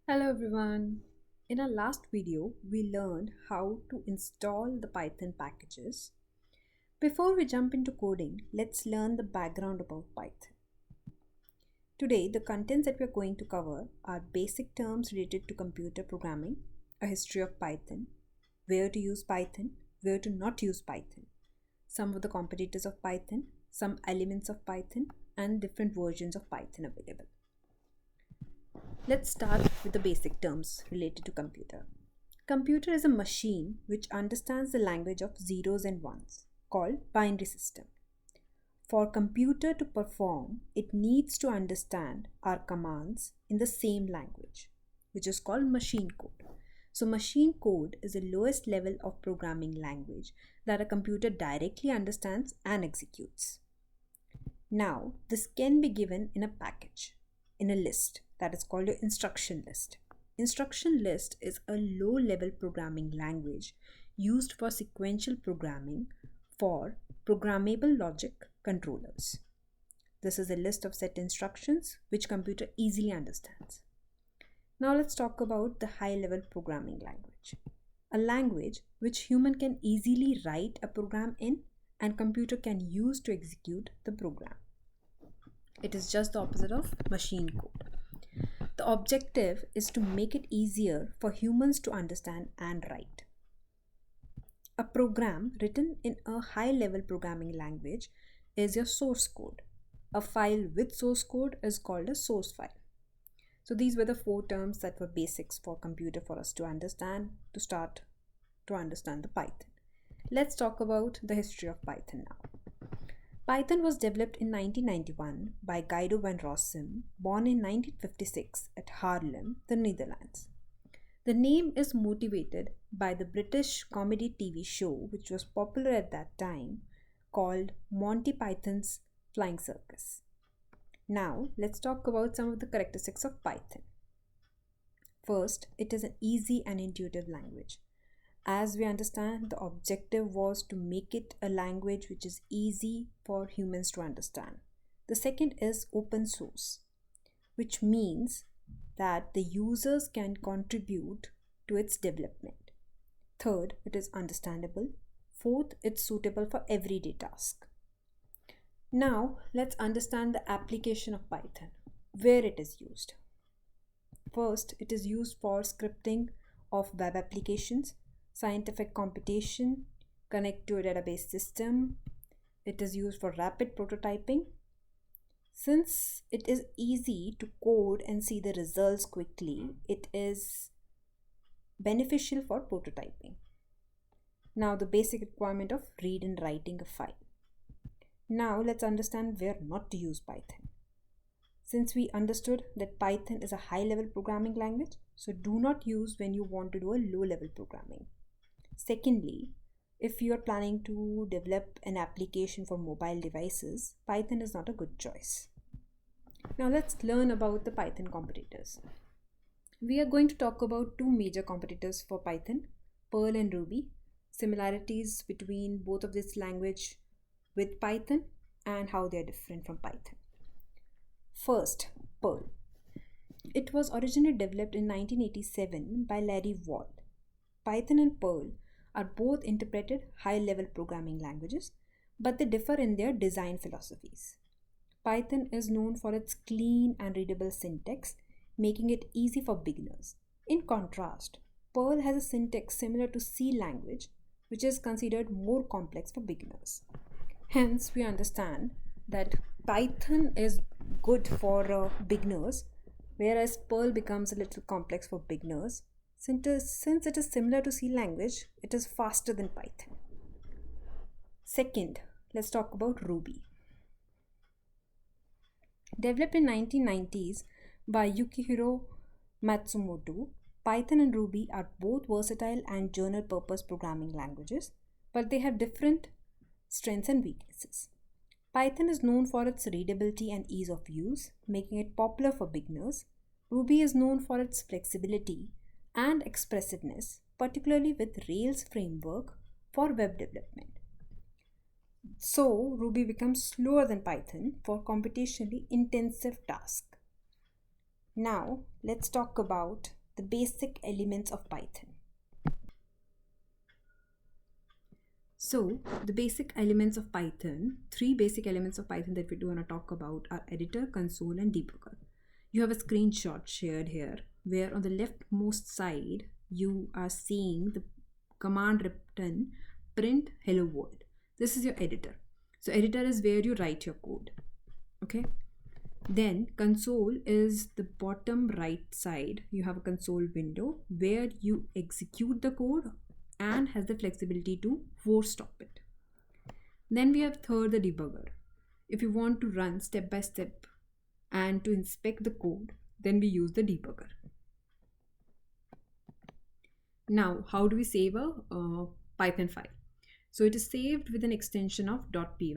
Hello everyone. In our last video, we learned how to install the Python packages. Before we jump into coding, let's learn the background about Python. Today, the contents that we're going to cover are basic terms related to computer programming, a history of Python, where to use Python, where to not use Python, some of the competitors of Python, some elements of Python, and different versions of Python available. Let's start with the basic terms related to computer. Computer is a machine which understands the language of zeros and ones, called binary system. For computer to perform, it needs to understand our commands in the same language, which is called machine code. So machine code is the lowest level of programming language that a computer directly understands and executes. Now, this can be given in a package, in a list that is called an instruction list. Instruction list is a low-level programming language used for sequential programming for programmable logic controllers. This is a list of set instructions which computer easily understands. Now let's talk about the high-level programming language. A language which human can easily write a program in and computer can use to execute the program. It is just the opposite of machine code. The objective is to make it easier for humans to understand and write. A program written in a high-level programming language is your source code. A file with source code is called a source file. So these were the four terms that were basics for computer for us to understand to start to understand the Python. Let's talk about the history of Python now. Python was developed in 1991 by Guido van Rossum, born in 1956 at Haarlem, the Netherlands. The name is motivated by the British comedy TV show, which was popular at that time, called Monty Python's Flying Circus. Now, let's talk about some of the characteristics of Python. First, it is an easy and intuitive language. As we understand, the objective was to make it a language which is easy for humans to understand. The second is open source, which means that the users can contribute to its development. Third, it is understandable. Fourth, it's suitable for everyday task. Now, let's understand the application of Python, where it is used. First, it is used for scripting of web applications, scientific computation, connect to a database system. It is used for rapid prototyping. Since it is easy to code and see the results quickly, it is beneficial for prototyping. Now the basic requirement of read and writing a file. Now let's understand where not to use Python. Since we understood that Python is a high-level programming language, so do not use when you want to do a low-level programming. Secondly, if you are planning to develop an application for mobile devices, Python is not a good choice. Now let's learn about the Python competitors. We are going to talk about two major competitors for Python, Perl and Ruby, similarities between both of this language with Python and how they are different from Python. First, Perl. It was originally developed in 1987 by Larry Wall. Python and Perl are both interpreted high-level programming languages, but they differ in their design philosophies. Python is known for its clean and readable syntax, making it easy for beginners. In contrast, Perl has a syntax similar to C language, which is considered more complex for beginners. Hence, we understand that Python is good for beginners, whereas Perl becomes a little complex for beginners. Since it is similar to C language, it is faster than Python. Second, let's talk about Ruby. Developed in 1990s by Yukihiro Matsumoto, Python and Ruby are both versatile and general purpose programming languages, but they have different strengths and weaknesses. Python is known for its readability and ease of use, making it popular for beginners. Ruby is known for its flexibility and expressiveness, particularly with Rails framework for web development. So, Ruby becomes slower than Python for computationally intensive tasks. Now let's talk about the basic elements of Python. So the basic elements of Python, three basic elements of Python that we do want to talk about are editor, console, and debugger. You have a screenshot shared here where on the leftmost side you are seeing the command written print hello world. This is your editor. So editor is where you write your code. Okay. Then console is the bottom right side. You have a console window where you execute the code and has the flexibility to force stop it. Then we have third, the debugger. If you want to run step by step and to inspect the code, then we use the debugger. Now, how do we save a Python file? So it is saved with an extension of .py,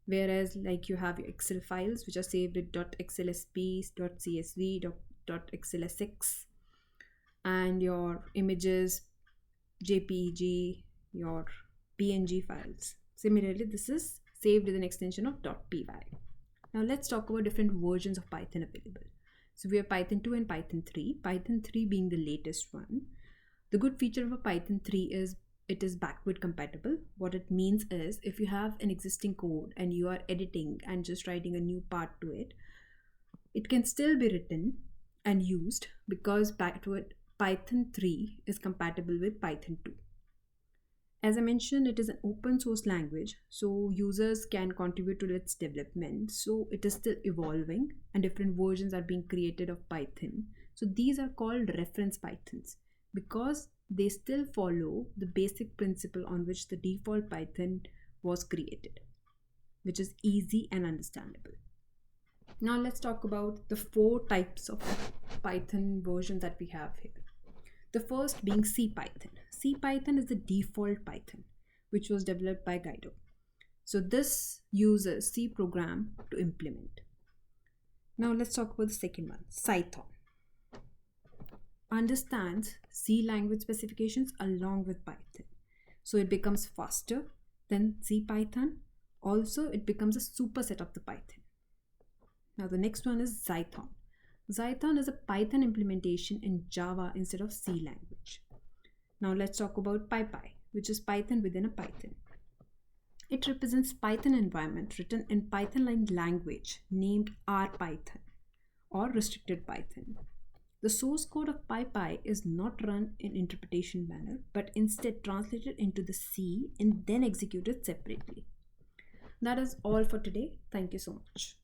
whereas like you have your Excel files which are saved with .xlsp, .csv, .xlsx, and your images, JPEG, your PNG files. Similarly, this is saved with an extension of .py. Now let's talk about different versions of Python available. So we have Python 2 and Python 3, Python 3 being the latest one. The good feature of a Python 3 is it is backward compatible. What it means is if you have an existing code and you are editing and just writing a new part to it, it can still be written and used because Python 3 is compatible with Python 2. As I mentioned, it is an open source language, so users can contribute to its development. So it is still evolving and different versions are being created of Python. So these are called reference Pythons because they still follow the basic principle on which the default Python was created, which is easy and understandable. Now let's talk about the 4 types of Python version that we have here. The first being CPython. CPython is the default Python, which was developed by Guido. So this uses C program to implement. Now let's talk about the second one, Cython. Understands C language specifications along with Python. So it becomes faster than CPython. Also, it becomes a superset of the Python. Now the next one is Zython. Zython is a Python implementation in Java instead of C language. Now let's talk about PyPy, which is Python within a Python. It represents Python environment written in Python language named RPython or restricted Python. The source code of PyPy is not run in interpretation manner, but instead translated into the C and then executed separately. That is all for today. Thank you so much.